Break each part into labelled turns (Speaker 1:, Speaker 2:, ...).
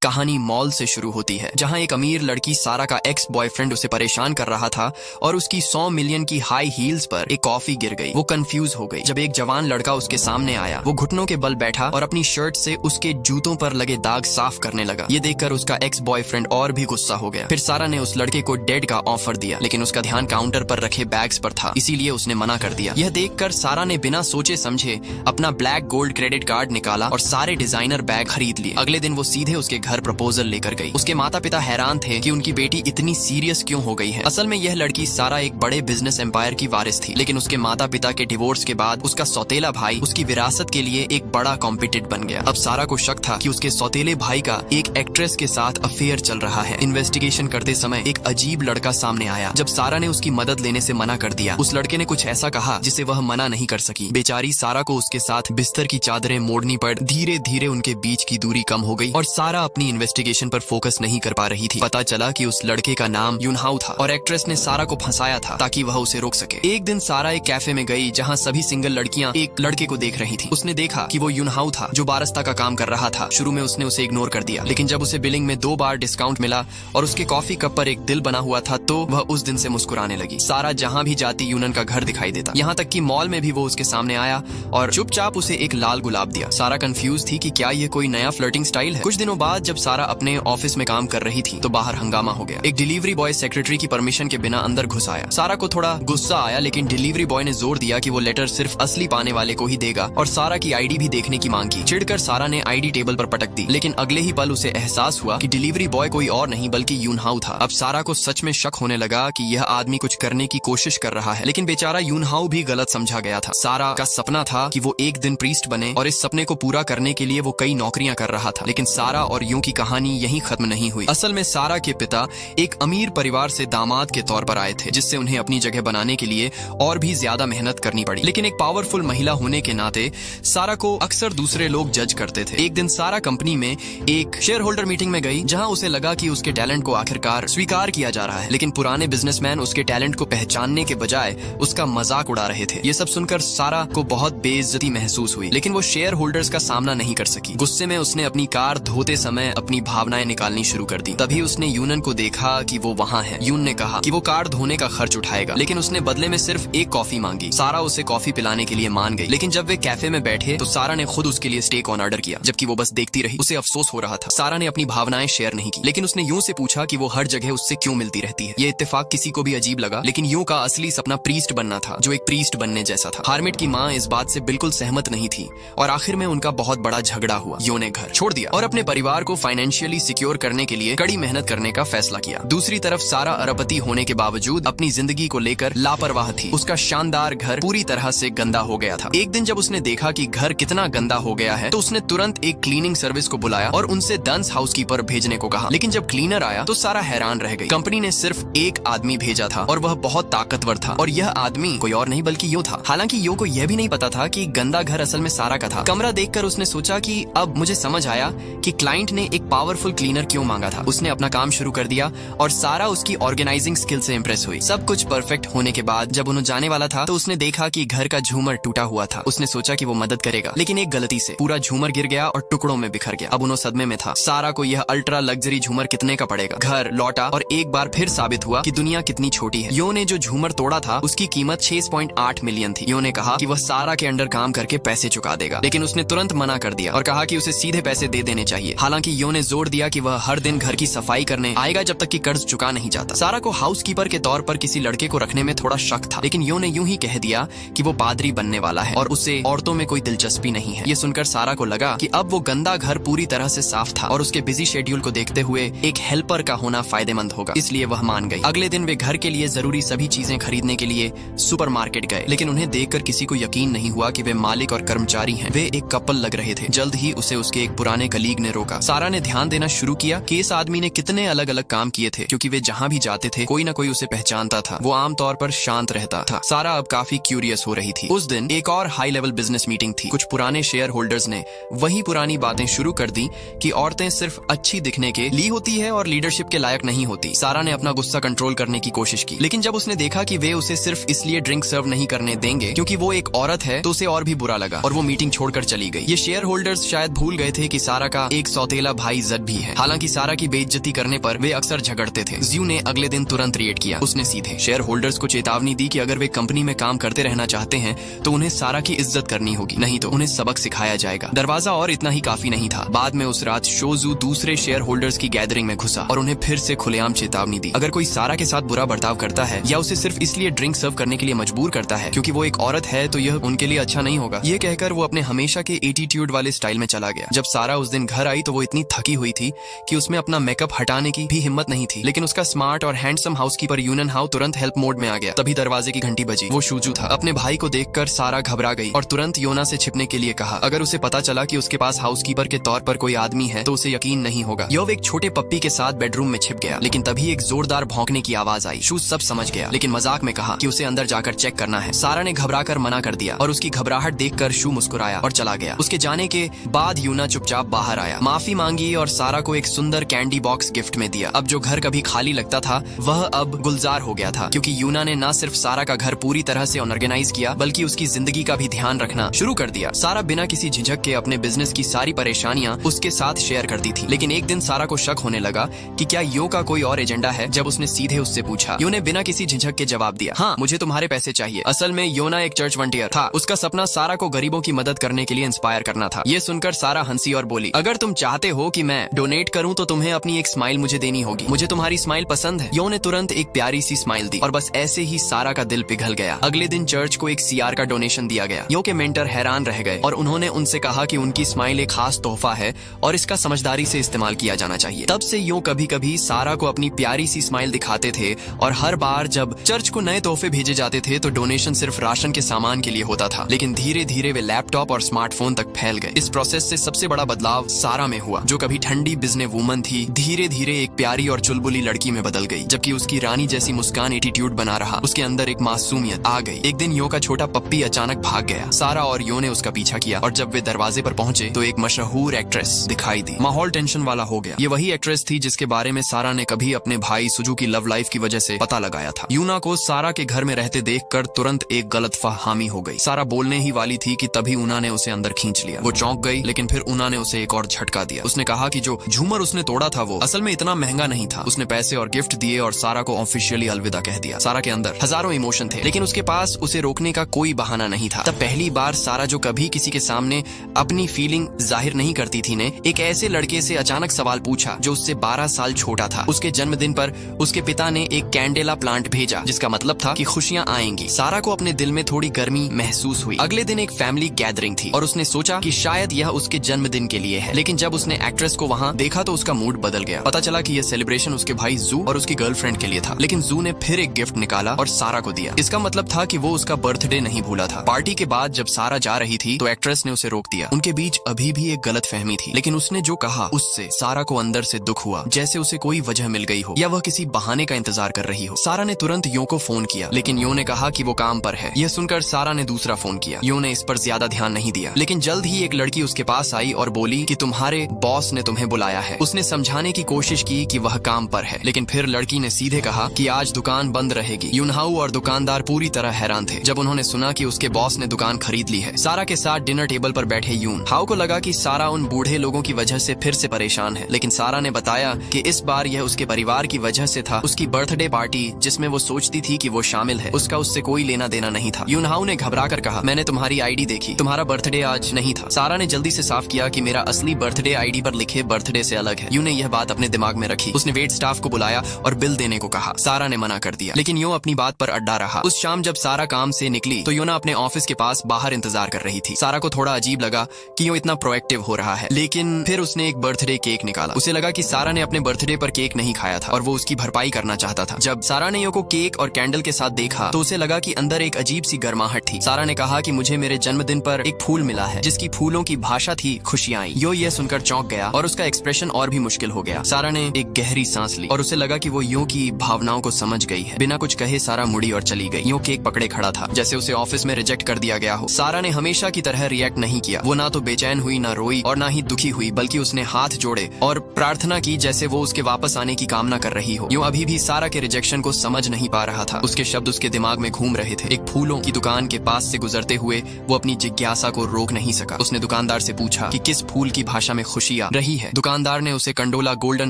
Speaker 1: कहानी मॉल से शुरू होती है, जहां एक अमीर लड़की सारा का एक्स बॉयफ्रेंड उसे परेशान कर रहा था और उसकी 100 मिलियन की हाई हील्स पर एक कॉफी गिर गई। वो कंफ्यूज हो गई जब एक जवान लड़का उसके सामने आया। वो घुटनों के बल बैठा और अपनी शर्ट से उसके जूतों पर लगे दाग साफ करने लगा। ये देखकर उसका एक्स बॉयफ्रेंड और भी गुस्सा हो गया। फिर सारा ने उस लड़के को डेड का ऑफर दिया, लेकिन उसका ध्यान काउंटर पर रखे बैग्स पर था, इसीलिए उसने मना कर दिया। यह देखकर सारा ने बिना सोचे समझे अपना ब्लैक गोल्ड क्रेडिट कार्ड निकाला और सारे डिजाइनर बैग खरीद लिए। अगले दिन वो सीधे उसके घर प्रपोजल लेकर गई। उसके माता पिता हैरान थे कि उनकी बेटी इतनी सीरियस क्यों हो गई है। असल में यह लड़की सारा एक बड़े बिजनेस एम्पायर की वारिस थी, लेकिन उसके माता पिता के डिवोर्स के बाद उसका सौतेला भाई उसकी विरासत के लिए एक बड़ा कॉम्पिटिट बन गया। अब सारा को शक था कि उसके सौतेले भाई का एक एक्ट्रेस के साथ अफेयर चल रहा है। इन्वेस्टिगेशन करते समय एक अजीब लड़का सामने आया। जब सारा ने उसकी मदद लेने से मना कर दिया, उस लड़के ने कुछ ऐसा कहा जिसे वह मना नहीं कर सकी। बेचारी सारा को उसके साथ बिस्तर की चादरें मोड़नी पड़। धीरे धीरे उनके बीच की दूरी कम हो गई और सारा अपनी इन्वेस्टिगेशन पर फोकस नहीं कर पा रही थी। पता चला कि उस लड़के का नाम यूनहाउ था और एक्ट्रेस ने सारा को फंसाया था ताकि वह उसे रोक सके। एक दिन सारा एक कैफे में गई जहां सभी सिंगल लड़कियां एक लड़के को देख रही थी। उसने देखा कि वो यूनहाउ था जो बारस्ता का काम कर रहा था। शुरू में उसने उसे इग्नोर कर दिया, लेकिन जब उसे बिलिंग में 2 बार डिस्काउंट मिला और उसके कॉफी कप पर एक दिल बना हुआ था, तो वह उस दिन से मुस्कुराने लगी। सारा जहां भी जाती यूनन का घर दिखाई देता, यहाँ तक कि मॉल में भी वो उसके सामने आया और चुपचाप उसे एक लाल गुलाब दिया। सारा कंफ्यूज थी कि क्या ये कोई नया फ्लर्टिंग स्टाइल है। कुछ दिनों बाद जब सारा अपने ऑफिस में काम कर रही थी तो बाहर हंगामा हो गया। एक डिलीवरी बॉय सेक्रेटरी की परमिशन के बिना अंदर घुस आया। सारा को थोड़ा गुस्सा आया, लेकिन डिलीवरी बॉय ने जोर दिया कि वो लेटर सिर्फ असली पाने वाले को ही देगा और सारा की आईडी भी देखने की मांग की। चिढ़कर सारा ने आईडी टेबल पर पटक दी, लेकिन अगले ही पल उसे एहसास हुआ कि डिलीवरी बॉय कोई और नहीं बल्कि यूनहाउ था। अब सारा को सच में शक होने लगा कि यह आदमी कुछ करने की कोशिश कर रहा है, लेकिन बेचारा यूनहाउ भी गलत समझा गया था। सारा का सपना था कि वो एक दिन प्रीस्ट बने और इस सपने को पूरा करने के लिए वो कई नौकरियां कर रहा था, लेकिन सारा और यूं की कहानी यहीं खत्म नहीं हुई। असल में सारा के पिता एक अमीर परिवार से दामाद के तौर पर आए थे, जिससे उन्हें अपनी जगह बनाने के लिए और भी ज्यादा मेहनत करनी पड़ी। लेकिन एक पावरफुल महिला होने के नाते सारा को अक्सर दूसरे लोग जज करते थे। एक दिन सारा कंपनी में एक शेयर होल्डर मीटिंग में गई, जहां उसे लगा कि उसके टैलेंट को आखिरकार स्वीकार किया जा रहा है, लेकिन पुराने बिजनेसमैन उसके टैलेंट को पहचानने के बजाय उसका मजाक उड़ा रहे थे। ये सब सुनकर सारा को बहुत बेइज्जती महसूस हुई, लेकिन वो शेयर होल्डर्स का सामना नहीं कर सकी। गुस्से में उसने अपनी कार धोते समय अपनी भावनाएं निकालनी शुरू कर दी। तभी उसने यूनन को देखा कि वो वहाँ है। यून ने कहा कि वो कार धोने का खर्च उठाएगा, लेकिन उसने बदले में सिर्फ एक कॉफी मांगी। सारा उसे कॉफी पिलाने के लिए मान गई, लेकिन जब वे कैफे में बैठे तो सारा ने खुद उसके लिए स्टेक ऑन ऑर्डर किया, जबकि वो बस देखती रही। उसे अफसोस हो रहा था। सारा ने अपनी भावनाएं शेयर नहीं की, लेकिन उसने यूं से पूछा कि वो हर जगह उससे क्यों मिलती रहती है। ये इत्तेफाक किसी को भी अजीब लगा, लेकिन यूं का असली सपना प्रीस्ट बनना था, जो एक प्रीस्ट बनने जैसा था। हार्मिट की माँ इस बात से बिल्कुल सहमत नहीं थी और आखिर में उनका बहुत बड़ा झगड़ा हुआ। यूं ने घर छोड़ दिया और अपने परिवार को फाइनेंशियली सिक्योर करने के लिए कड़ी मेहनत करने का फैसला किया। दूसरी तरफ सारा अरबपति होने के बावजूद अपनी जिंदगी को लेकर लापरवाह थी। उसका शानदार घर पूरी तरह से गंदा हो गया था। एक दिन जब उसने देखा कि घर कितना गंदा हो गया है, तो उसने तुरंत एक क्लीनिंग सर्विस को बुलाया और उनसे डंस हाउसकीपर भेजने को कहा। लेकिन जब क्लीनर आया तो सारा हैरान रह गई। कंपनी ने सिर्फ एक आदमी भेजा था और वह बहुत ताकतवर था, और यह आदमी कोई और नहीं बल्कि यो था। हालांकि यो को यह भी नहीं पता था कि गंदा घर असल में सारा का था। कमरा देखकर उसने सोचा कि अब मुझे समझ आया कि क्लाइंट ने एक पावरफुल क्लीनर क्यों मांगा था। उसने अपना काम शुरू कर दिया और सारा उसकी ऑर्गेनाइजिंग स्किल से इंप्रेस हुई। सब कुछ परफेक्ट होने के बाद जब उन्हें जाने वाला था तो उसने देखा कि घर का झूमर टूटा हुआ था। उसने सोचा कि वो मदद करेगा, लेकिन एक गलती से पूरा झूमर गिर गया और टुकड़ों में बिखर गया। अब उन्होंने सदमे में था। सारा को यह अल्ट्रा लग्जरी झूमर कितने का पड़ेगा। घर लौटा और एक बार फिर साबित हुआ कि दुनिया कितनी छोटी है। यो ने जो झूमर तोड़ा था उसकी कीमत 6.8 मिलियन थी। यो ने कहा कि वह सारा के अंडर काम करके पैसे चुका देगा, लेकिन उसने तुरंत मना कर दिया और कहा कि उसे सीधे पैसे दे देने चाहिए। हालांकि यो ने जोर दिया कि वह हर दिन घर की सफाई करने आएगा जब तक कि कर्ज चुका नहीं जाता। सारा को हाउसकीपर के तौर पर किसी लड़के को रखने में थोड़ा शक था, लेकिन यो ने यूं ही कह दिया कि वो पादरी बनने वाला है और उसे औरतों में कोई दिलचस्पी नहीं है। ये सुनकर सारा को लगा कि अब वो गंदा घर पूरी तरह से साफ था और उसके बिजी शेड्यूल को देखते हुए एक हेल्पर का होना फायदेमंद होगा, इसलिए वह मान गई। अगले दिन वे घर के लिए जरूरी सभी चीजें खरीदने के लिए सुपरमार्केट गए, लेकिन उन्हें देखकर किसी को यकीन नहीं हुआ कि वे मालिक और कर्मचारी हैं। वे एक कपल लग रहे थे। जल्द ही उसे उसके एक पुराने कलीग ने रोका। सारा ने ध्यान देना शुरू किया कि इस आदमी ने कितने अलग अलग काम किए थे, क्योंकि वे जहाँ भी जाते थे कोई ना कोई उसे पहचानता था। वो आमतौर पर शांत रहता था। सारा अब काफी क्यूरियस हो रही थी। उस दिन एक और हाई लेवल बिजनेस मीटिंग थी। कुछ पुराने शेयर होल्डर्स ने वही पुरानी बातें शुरू कर दी कि औरतें सिर्फ अच्छी दिखने के लिए होती है और लीडरशिप के लायक नहीं होती। सारा ने अपना गुस्सा कंट्रोल करने की कोशिश की, लेकिन जब उसने देखा कि वे उसे सिर्फ इसलिए ड्रिंक सर्व नहीं करने देंगे क्योंकि वो एक औरत है, तो उसे और भी बुरा लगा और वो मीटिंग छोड़कर चली गई। ये शेयर होल्डर्स शायद भूल गए थे कि सारा का एक सौतेला भाई जड भी है। हालांकि सारा की बेइज्जती करने पर वे अक्सर झगड़ते थे। ज्यू ने अगले दिन तुरंत रिएक्ट किया। उसने सीधे शेयर होल्डर्स को चेतावनी दी कि अगर वे कंपनी में काम करते रहना चाहते हैं तो उन्हें सारा की इज्जत करनी होगी, नहीं तो उन्हें सबक सिखाया जाएगा। दरवाजा और इतना ही काफी नहीं था। बाद में उस रात शोजू दूसरे शेयर होल्डर्स की गैदरिंग में घुसा और उन्हें फिर से खुलेआम चेतावनी दी। अगर कोई सारा के साथ बुरा बर्ताव करता है या उसे सिर्फ इसलिए ड्रिंक सर्व करने के लिए मजबूर करता है क्योंकि वो एक औरत है तो यह उनके लिए अच्छा नहीं होगा। ये कहकर वो अपने हमेशा के एटीट्यूड वाले स्टाइल में चला गया। जब सारा उस दिन घर आई तो वो इतनी थकी हुई थी कि उसमें अपना मेकअप हटाने की भी हिम्मत नहीं थी। लेकिन उसका स्मार्ट और हैंडसम हाउसकीपर यूनन हाउ तुरंत हेल्प मोड में आ गया। तभी दरवाजे की घंटी बजी। वो शूजू था। अपने भाई को देखकर सारा घबरा गई और तुरंत योना से छिपने के लिए कहा। अगर उसे पता चला कि उसके पास हाउसकीपर के तौर पर कोई आदमी है तो उसे यकीन नहीं होगा। यो एक छोटे पप्पी के साथ बेडरूम में छिप गया। लेकिन तभी एक जोरदार भौंकने की आवाज आई। शू सब समझ गया लेकिन मजाक में कहा कि उसे अंदर जाकर चेक करना है। सारा ने घबराकर मना कर दिया और उसकी घबराहट देखकर शू मुस्कुराया और चला गया। उसके जाने के बाद यूना चुपचाप बाहर आया, माफी मांगी और सारा को एक सुंदर कैंडी बॉक्स गिफ्ट में दिया। अब जो घर कभी खाली लगता था वह अब गुलजार हो गया था क्योंकि यूना ने न सिर्फ सारा का घर पूरी तरह से ऑर्गेनाइज किया बल्कि उसकी जिंदगी का भी ध्यान रखना शुरू कर दिया। सारा बिना किसी झिझक के अपने बिजनेस की सारी परेशानियां उसके साथ शेयर करती थी। लेकिन एक दिन सारा को शक होने लगा कि क्या यो का कोई और एजेंडा है। जब उसने सीधे उससे पूछा, यो ने बिना किसी झिझक के जवाब दिया, हाँ मुझे तुम्हारे पैसे चाहिए। असल में योना एक चर्च वॉलंटियर था। उसका सपना सारा को गरीबों की मदद करने के लिए इंस्पायर करना था। ये सुनकर सारा हंसी और बोली, अगर तुम चाहते हो कि मैं डोनेट करूं तो तुम्हें अपनी एक स्माइल मुझे देनी होगी। मुझे तुम्हारी स्माइल पसंद है। यो ने तुरंत एक प्यारी सी स्माइल दी और बस ऐसे ही सारा का दिल पिघल गया। अगले दिन चर्च को एक सीआर का डोनेशन दिया गया। यो के मेंटर हैरान रह गए और उन्होंने उनसे कहा कि उनकी स्माइल एक खास तोहफा है और इसका समझदारी से इस्तेमाल किया जाना चाहिए। तब से यो कभी कभी सारा को अपनी प्यारी सी स्माइल दिखाते थे और हर बार जब चर्च को नए तोहफे भेजे जाते थे तो डोनेशन सिर्फ राशन के सामान के लिए होता था। लेकिन धीरे धीरे वे लैपटॉप और स्मार्टफोन तक फैल गए। इस प्रोसेस से सबसे बड़ा बदलाव सारा में हुआ। जो कभी ठंडी बिजनेस वूमन थी धीरे धीरे एक प्यारी और चुलबुली लड़की में बदल गई। जबकि उसकी रानी जैसी मुस्कान एटीट्यूड बना रहा, उसके अंदर एक मासूमियत आ गई। एक दिन यो का छोटा पप्पी अचानक भाग गया। सारा और यो ने उसका पीछा किया और जब वे दरवाजे पर पहुंचे तो एक मशहूर एक्ट्रेस दिखाई दी। माहौल टेंशन वाला हो गया। ये वही एक्ट्रेस थी जिसके बारे में सारा ने कभी अपने भाई सुजू की लव लाइफ की वजह से पता लगाया था। यूना को सारा के घर में रहते देखकर तुरंत एक गलतफहमी हो गई। सारा बोलने ही वाली थी कि तभी उना ने उसे अंदर खींच लिया। वो चौंक गई लेकिन फिर उना ने उसे एक और झटका दिया। उसने कहा कि जो झूमर उसने तोड़ा था वो असल में इतना महंगा नहीं था। उसने पैसे और गिफ्ट दिए और सारा को ऑफिशियली अलविदा कह दिया। सारा के अंदर हजारों इमोशन थे लेकिन उसके पास उसे रोकने का कोई बहाना नहीं था। तब पहली बार सारा जो कभी किसी के सामने अपनी फीलिंग जाहिर नहीं करती थी ने एक ऐसे लड़के से अचानक सवाल पूछा जो उससे 12 साल छोटा था। उसके जन्मदिन पर उसके पिता ने एक कैंडेला प्लांट भेजा जिसका मतलब था कि खुशियां आएंगी। सारा को अपने दिल में थोड़ी गर्मी महसूस हुई। अगले दिन एक फैमिली गैदरिंग थी और उसने सोचा कि शायद यह उसके जन्मदिन के लिए है। लेकिन जब उसने एक्ट्रेस को वहां देखा तो उसका मूड बदल गया। पता चला कि यह सेलिब्रेशन उसके भाई जू और उसकी गर्लफ्रेंड के लिए था। लेकिन जू ने फिर एक गिफ्ट निकाला और सारा को दिया। इसका मतलब था कि वो उसका बर्थडे नहीं भूला था। पार्टी के बाद जब सारा जा रही थी तो एक्ट्रेस ने उसे रोक दिया। उनके बीच अभी भी एक गलतफहमी थी लेकिन उसने जो कहा उससे सारा को अंदर से दुख हुआ, जैसे उसे कोई वजह मिल गई हो या वह किसी बहाने का इंतजार कर रही हो। सारा ने तुरंत यो को फोन किया लेकिन यो ने कहा कि वो काम पर है। यह सुनकर सारा ने दूसरा फोन किया। यो ने इस पर ज्यादा ध्यान नहीं दिया लेकिन जल्द ही एक लड़की उसके पास आई और बोली कि तुम्हारे बॉस ने तुम्हें बुलाया है। उसने समझाने की कोशिश की कि वह काम पर है लेकिन फिर लड़की ने सीधे कहा कि आज दुकान बंद रहेगी। यूनहाउ और दुकानदार पूरी तरह हैरान थे जब उन्होंने सुना कि उसके बॉस ने दुकान खरीद ली है। सारा के साथ डिनर टेबल पर बैठे यून हाउ को लगा कि सारा उन बूढ़े लोगों की वजह से फिर से परेशान है। लेकिन सारा ने बताया कि इस बार यह उसके परिवार की वजह से था। उसकी बर्थडे पार्टी जिसमें वो सोचती थी कि वो शामिल है उसका उससे कोई लेना देना नहीं था। यूनहाउ ने घबरा कर कहा, मैंने तुम्हारी आईडी देखी, तुम्हारा बर्थडे आज नहीं था। सारा ने जल्दी से साफ किया कि मेरा असली बर्थडे आईडी पर लिखे बर्थडे से अलग है। यू ने यह बात अपने दिमाग में रखी। उसने वेट स्टाफ को बुलाया और बिल देने को कहा। सारा ने मना कर दिया लेकिन यो अपनी बात पर अड्डा रहा। उस शाम जब सारा काम से निकली तो योना अपने ऑफिस के पास बाहर इंतजार कर रही थी। सारा को थोड़ा अजीब लगा कि यो इतना प्रोएक्टिव हो रहा है लेकिन फिर उसने एक बर्थडे केक निकाला। उसे लगा कि सारा ने अपने बर्थडे पर केक नहीं खाया था और वो उसकी भरपाई करना चाहता था। जब सारा ने यो को केक और कैंडल के साथ देखा तो उसे लगा कि अंदर एक अजीब सी गर्माहट थी। सारा ने कहा कि मुझे मेरे जन्मदिन पर एक फूल मिला है जिसकी फूलों की भाषा थी खुशियां। यो ये सुनकर चौंक गया और उसका एक्सप्रेशन और भी मुश्किल हो गया। सारा ने एक गहरी सांस ली और उसे लगा कि वो यो की भावनाओं को समझ गई है। बिना कुछ कहे सारा मुड़ी और चली गई। यो केक पकड़े खड़ा था जैसे उसे ऑफिस में रिजेक्ट कर दिया गया हो। सारा ने हमेशा की तरह रिएक्ट नहीं किया। वो ना तो बेचैन हुई, ना रोई और ना ही दुखी हुई, बल्कि उसने हाथ जोड़े और प्रार्थना की जैसे वो उसके वापस आने की कामना कर रही हो। यो अभी भी सारा के रिजेक्शन को समझ नहीं पा रहा था। उसके शब्द उसके दिमाग में घूम रहे थे। एक फूलों की दुकान के पास से गुजरते हुए वो अपनी जिज्ञासा को रोक नहीं सका। उसने दुकानदार से पूछा कि किस फूल की भाषा में खुशी खुशियाँ रही है। दुकानदार ने उसे कंडोला गोल्डन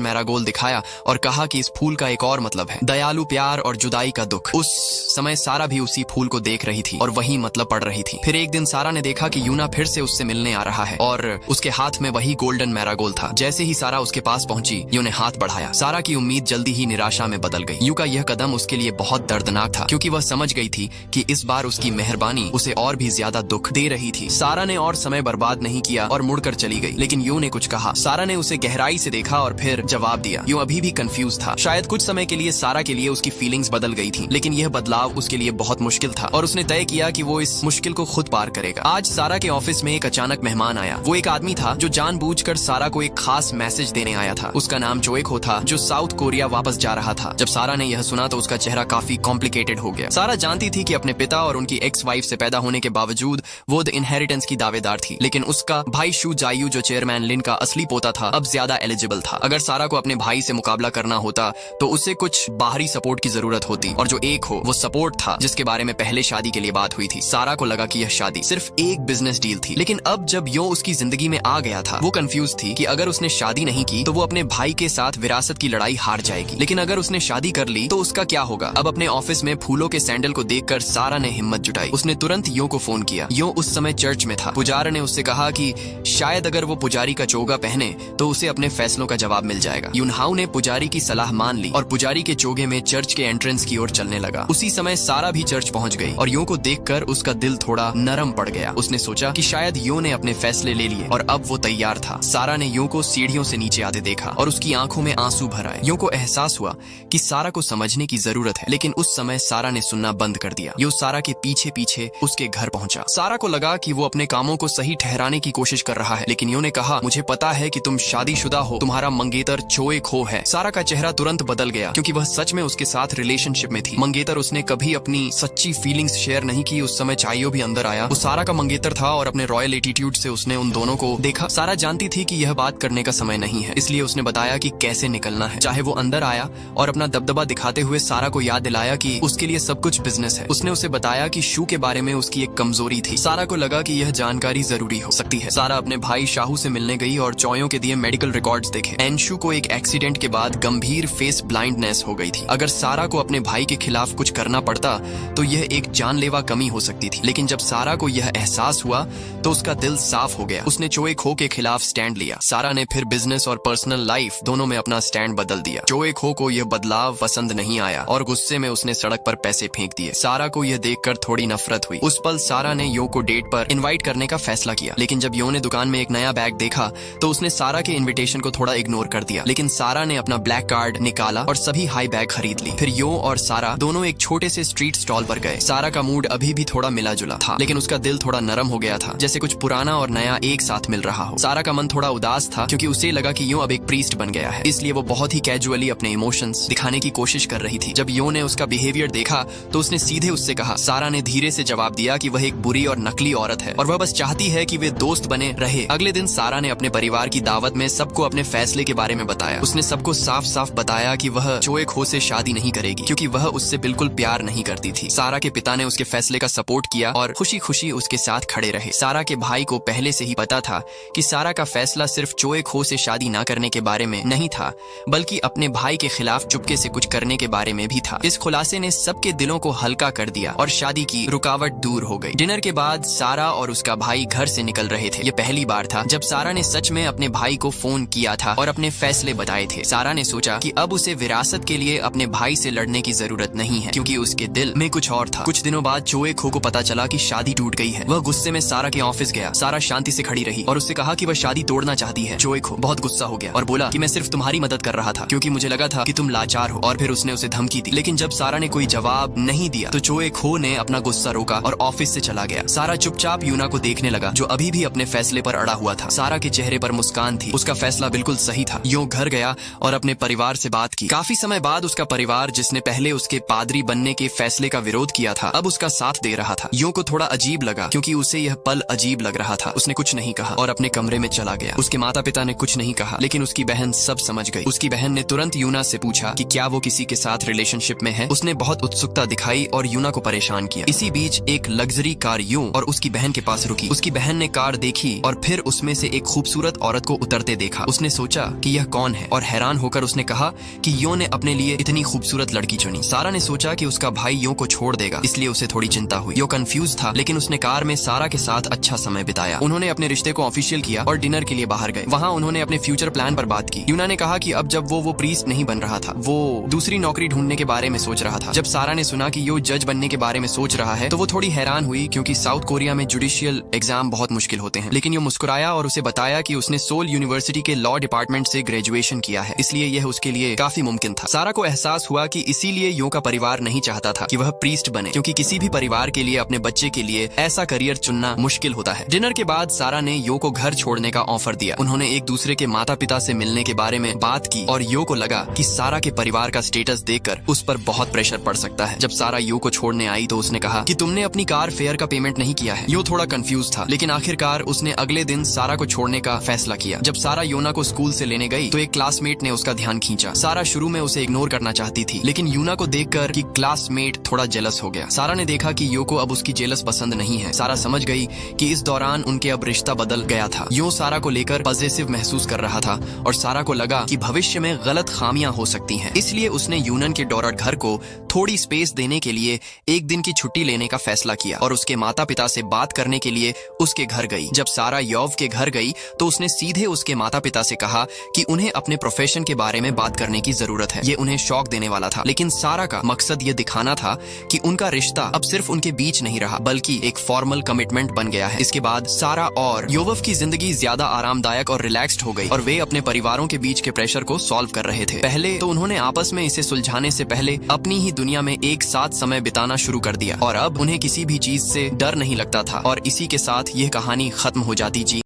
Speaker 1: मैरागोल्ड दिखाया और कहा कि इस फूल का एक और मतलब है, दयालु प्यार और जुदाई का दुख। उस समय सारा भी उसी फूल को देख रही थी और वही मतलब पढ़ रही थी। फिर एक दिन सारा ने देखा कि यूना फिर से उससे मिलने आ रहा है और उसके हाथ में वही गोल्डन मैरागोल्ड था। जैसे ही सारा उसके पास पहुंची, यूं ने हाथ बढ़ाया। सारा की उम्मीद जल्दी ही निराशा में बदल गई। यूं का यह कदम उसके लिए बहुत दर्दनाक था, क्योंकि वह समझ गई थी कि इस बार उसकी मेहरबानी उसे और भी ज्यादा दुख दे रही थी। सारा ने और समय बर्बाद नहीं किया और मुड़कर चली गई, लेकिन यूं ने कुछ कहा। सारा ने उसे गहराई से देखा और फिर जवाब दिया। यूं अभी भी कंफ्यूज था। शायद कुछ समय के लिए सारा के लिए उसकी फीलिंग्स बदल गई थी, लेकिन यह बदलाव उसके लिए बहुत मुश्किल था और उसने तय किया कि वो इस मुश्किल को खुद पार करेगा। आज सारा के ऑफिस में एक अचानक मेहमान आया। वो एक आदमी था जो जानबूझकर सारा को एक खास मैसेज देने आया था। उसका नाम जोएको था, जो साउथ कोरिया वापस जा रहा था। जब सारा ने यह सुना तो उसका चेहरा काफी कॉम्प्लिकेटेड हो गया। सारा जानती थी कि अपने पिता और उनकी एक्स वाइफ से पैदा होने के बावजूद वो द इनहेरिटेंस की दावेदार थी, लेकिन उसका भाई शू जायू, जो चेयरमैन लिन का असली पोता था, अब ज्यादा एलिजिबल था। अगर सारा को अपने भाई से मुकाबला करना होता तो उसे कुछ बाहरी सपोर्ट की जरूरत होती, और जो एक हो वो सपोर्ट था जिसके बारे में पहले शादी के लिए बात हुई थी। सारा को लगा कि यह शादी सिर्फ एक बिजनेस डील थी, लेकिन अब जब यो उसकी जिंदगी में आ गया था, वो कंफ्यूज थी कि अगर उसने शादी नहीं की तो वो अपने भाई के साथ विरासत की लड़ाई हार जाएगी, लेकिन अगर उसने शादी कर ली तो उसका क्या होगा। अब अपने ऑफिस में फूलों के सैंडल को देखकर सारा ने हिम्मत जुटाई। उसने तुरंत यो को फोन किया। यो उस समय चर्च में था। पुजारी ने उससे कहा कि शायद अगर वो पुजारी का चोगा पहने तो उसे अपने फैसलों का जवाब मिल जाएगा। यूनहाउ ने पुजारी की सलाह मान ली और पुजारी के चोगे में चर्च के एंट्रेंस की ओर चलने लगा। उसी समय सारा भी चर्च पहुंच गई और यो को देखकर उसका दिल थोड़ा नरम पड़ गया। उसने सोचा कि शायद यो ने अपने फैसले ले लिए और अब वो तैयार था। सारा ने यो को सीढ़ियों से नीचे आते देखा और उसकी आंखों में आंसू भर आए। यो को एहसास हुआ कि सारा को समझने की जरूरत है, लेकिन उस समय सारा ने सुनना बंद कर दिया। यो सारा के पीछे पीछे उसके घर पहुंचा। सारा को लगा कि वो अपने कामों को सही ठहराने की कोशिश कर रहा है, लेकिन यो ने कहा, मुझे पता है कि तुम शादीशुदा हो, तुम्हारा मंगेतर चोए खो है। सारा का चेहरा तुरंत बदल गया, क्योंकि वह सच में उसके साथ रिलेशनशिप में थी। मंगेतर उसने कभी अपनी सच्ची फीलिंग्स शेयर नहीं की। उस समय चाइयो भी अंदर आया। वो सारा का मंगेतर था और अपने रॉयल एटीट्यूड से उसने उन दोनों को देखा। सारा जानती थी कि यह बात करने का समय नहीं है, इसलिए उसने बताया कि कैसे निकलना है। चाहे वो अंदर आया और अपना दबदबा दिखाते हुए सारा को याद दिलाया कि उसके लिए सब कुछ बिजनेस है। उसने उसे बताया कि शू के बारे में उसकी एक कमजोरी थी। सारा को लगा कि यह जानकारी जरूरी हो सकती है। सारा अपने भाई शाहू से मिलने गई और चोयों के दिए मेडिकल रिकॉर्ड्स देखे। एनशू को एक एक्सीडेंट के बाद गंभीर फेस ब्लाइंडनेस हो गई थी। अगर सारा को अपने भाई के खिलाफ कुछ करना पड़ता तो यह एक जानलेवा कमी हो सकती थी, लेकिन जब सारा को यह एहसास हुआ तो उसका दिल साफ हो गया। उसने चोए खो के खिलाफ स्टैंड लिया। सारा ने फिर बिजनेस और पर्सनल लाइफ दोनों में अपना स्टैंड बदल दिया। चोए खो को यह बदलाव पसंद नहीं आया और गुस्से में उसने सड़क पर पैसे फेंक दिए। सारा को यह देखकर थोड़ी नफरत हुई। उस पल सारा ने यो को डेट पर इनवाइट करने का फैसला किया, लेकिन जब यो ने दुकान में एक नया बैग देखा तो उसने सारा के इन्विटेशन को थोड़ा इग्नोर कर दिया। लेकिन सारा ने अपना ब्लैक कार्ड निकाला और सभी हाई बैग खरीद ली। फिर यो और सारा दोनों एक छोटे से स्ट्रीट स्टॉल पर गए। सारा का मूड अभी भी थोड़ा मिला जुला था, लेकिन उसका दिल थोड़ा नरम हो गया था, जैसे कुछ पुराना और नया एक साथ मिल रहा हो। सारा का मन थोड़ा उदास था, क्योंकि उसे लगा कि यो अब एक प्रीस्ट बन गया है, इसलिए वो बहुत ही कैजुअली अपने इमोशंस दिखाने की कोशिश कर रही थी। जब यो ने उसका बिहेवियर देखा तो उसने सीधे उससे कहा। सारा ने धीरे से जवाब दिया कि वह एक बुरी और नकली औरत है और वह बस चाहती है कि वे दोस्त बने रहे। अगले दिन सारा ने अपने परिवार की दावत में सबको अपने फैसले के बारे में बताया। उसने सबको साफ साफ बताया कि वह चोए खो से शादी नहीं करेगी, क्योंकि वह उससे बिल्कुल प्यार नहीं करती थी। सारा के पिता ने उसके फैसले का सपोर्ट किया और खुशी खुशी उसके साथ खड़े रहे। सारा के भाई को पहले से ही पता था कि सारा का फैसला सिर्फ चोए खो से शादी न करने के बारे में नहीं था, बल्कि अपने भाई के खिलाफ चुपके से कुछ करने के बारे में भी था। इस खुलासे ने सबके दिलों को हल्का कर दिया और शादी की रुकावट दूर हो गई। डिनर के बाद सारा और उसका भाई घर से निकल रहे थे। यह पहली बार था जब सारा ने सच में अपने भाई को फोन किया था और अपने फैसले बताए थे। सारा ने सोचा कि अब उसे विरासत के लिए अपने भाई से लड़ने की जरूरत नहीं है, क्योंकि उसके दिल में कुछ और था। कुछ दिनों बाद चोए खो को पता चला कि शादी टूट गई है। वह गुस्से में सारा के ऑफिस गया। सारा शांति से खड़ी रही और उससे कहा कि वह शादी तोड़ना चाहती है। चोए खो बहुत गुस्सा हो गया और बोला कि मैं सिर्फ तुम्हारी मदद कर रहा था, क्योंकि मुझे लगा था कि तुम लाचार हो। और फिर उसने उसे धमकी दी, लेकिन जब सारा ने कोई जवाब नहीं दिया तो चोए खो ने अपना गुस्सा रोका और ऑफिस से चला गया। सारा चुपचाप यूना को देखने लगा, जो अभी भी अपने फैसले पर अड़ा हुआ था। सारा के चेहरे पर मुस्कान थी। उसका फैसला बिल्कुल सही था। यो घर गया और अपने परिवार से बात की। काफी समय बाद उसका परिवार, जिसने पहले उसके पादरी बनने के फैसले का विरोध किया था, अब उसका साथ दे रहा था। यो को थोड़ा अजीब लगा, क्योंकि उसे यह पल अजीब लग रहा था। उसने कुछ नहीं कहा और अपने कमरे में चला गया। उसके माता पिता ने कुछ नहीं कहा, लेकिन उसकी बहन सब समझ गई। उसकी बहन ने तुरंत यूना से पूछा कि क्या वो किसी के साथ रिलेशनशिप में है। उसने बहुत उत्सुकता दिखाई और यूना को परेशान किया। इसी बीच एक लग्जरी कार यूं और उसकी बहन के पास रुकी। उसकी बहन ने कार देखी और फिर उसमें से एक खूबसूरत औरत को उतरते देखा। उसने सोचा कि यह कौन है और हैरान होकर उसने कहा कि यो ने अपने लिए इतनी खूबसूरत लड़की चुनी। सारा ने सोचा कि उसका भाई यो को छोड़ देगा, इसलिए उसे थोड़ी चिंता हुई। यो कंफ्यूज था, लेकिन उसने कार में सारा के साथ अच्छा समय बिताया। उन्होंने अपने रिश्ते को ऑफिशियल किया और डिनर के लिए बाहर गए। वहाँ उन्होंने अपने फ्यूचर प्लान पर बात की। यूना ने कहा कि अब जब वो प्रीस्ट नहीं बन रहा था, वो दूसरी नौकरी ढूंढने के बारे में सोच रहा था। जब सारा ने सुना कि यो जज बनने के बारे में सोच रहा है तो वो थोड़ी हैरान हुई, क्योंकि साउथ कोरिया में जुडिशियल एग्जाम बहुत मुश्किल होते हैं। लेकिन यो मुस्कुराया और उसे बताया कि उसने सोल यूनिवर्सिटी के लॉ डिपार्टमेंट से ग्रेजुएशन किया है, इसलिए यह उसके लिए काफी मुमकिन था। सारा को एहसास हुआ कि इसीलिए यो का परिवार नहीं चाहता था कि वह प्रीस्ट बने, क्योंकि किसी भी परिवार के लिए अपने बच्चे के लिए ऐसा करियर चुनना मुश्किल होता है। डिनर के बाद सारा ने यो को घर छोड़ने का ऑफर दिया। उन्होंने एक दूसरे के माता पिता से मिलने के बारे में बात की और यो को लगा कि सारा के परिवार का स्टेटस देखकर उस पर बहुत प्रेशर पड़ सकता है। जब सारा यो को छोड़ने आई तो उसने कहा कि तुमने अपनी कार फेयर का पेमेंट नहीं किया है। यो थोड़ा कंफ्यूज था, लेकिन आखिरकार उसने अगले दिन सारा को छोड़ने का फैसला किया। जब सारा योना को स्कूल से लेने गई तो एक क्लासमेट ने उसका ध्यान खींचा। सारा शुरू में उसे इग्नोर करना चाहती थी, लेकिन यूना को देखकर कि क्लासमेट थोड़ा जेलस हो गया। सारा ने देखा कि यो को अब उसकी जेलस पसंद नहीं है। सारा समझ गई कि इस दौरान उनके अब रिश्ता बदल गया था। यो सारा को लेकर पॉजिटिव महसूस कर रहा था और सारा को लगा कि भविष्य में गलत खामियां हो सकती हैं। इसलिए उसने यूनन के डॉरट घर को थोड़ी स्पेस देने के लिए एक दिन की छुट्टी लेने का फैसला किया और उसके माता पिता से बात करने के लिए उसके घर गई। जब सारा यौव के घर गई तो उसने सीधे उसके माता पिता से कहा कि उन्हें अपने प्रोफेशन के बारे में बात करने की जरूरत है। ये उन्हें शॉक देने वाला था, लेकिन सारा का मकसद ये दिखाना था कि उनका रिश्ता अब सिर्फ उनके बीच नहीं रहा, बल्कि एक फॉर्मल कमिटमेंट बन गया है। इसके बाद सारा और योवफ की जिंदगी ज्यादा आरामदायक और रिलैक्स्ड हो गई और वे अपने परिवारों के बीच के प्रेशर को सॉल्व कर रहे थे। पहले तो उन्होंने आपस में इसे सुलझाने से पहले अपनी ही दुनिया में एक साथ समय बिताना शुरू कर दिया और अब उन्हें किसी भी चीज से डर नहीं लगता था। और इसी के साथ यह कहानी खत्म हो जाती जी।